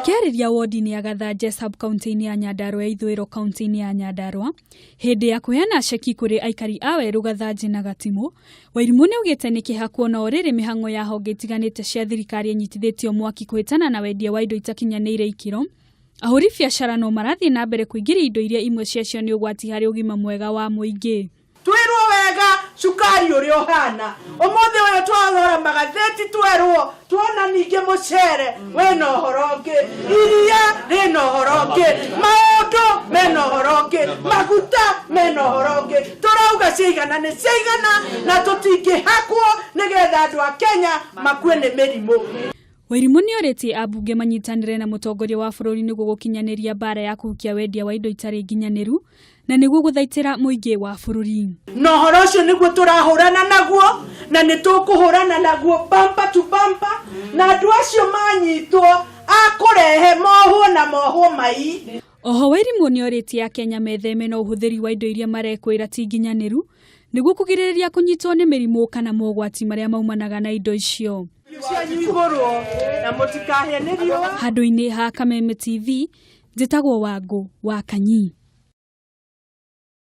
Akiariria wodi-ini ya Gathaje sub kaunti-ini ya Nyandarua ithwiro kaunti-ini ya Nyandarua hindi ya kuheana ceki kuri aikari a Weru Gathaje na Gatimu, Wairimu niaugite ni kihako na oriri mihango ya honge itiganite cia thirikari nyitithitio mwaki kuhitana na wendia wa indo itakinyaniire ikiro. Ahuri biacara no marathie na mbere kuingiria indo iria imwe ciacio ni ugwati hari ugima mwega wa muingi. Twirwo wega cukari uri ohana omothe oyo twagora magatheti twerwo tuona ninge mucere wena horoge iria reno horoge maondo meno horoge maguta meno horoge turauga cigana ni cigana na tutingi hakwo nigetha andu a Kenya makue ni mirimu. Wairimu niorete abunge manyitanire na mutongoria wa bururi niguo gukinyaniria bara ya kuhukia wendia wa indo itari nginyaniru na niguo guthaitira muingi wa bururi. No horo cio niguo turahurana naguo na nitukuhurana naguo bumper to bumper na andu acio manyitwo akurehe mohwo na mohwo mai. Oho Wairimu niorete a Kenya metheme na uhuthiri wa indo iria marekwira ti nginyaniru niguo kugiririria kunyitwo ni mirimu kana mogwati maria maumanaga na indo icio. Handu-ini ha Kameme TV njitagwo Wangu wa Kanyi.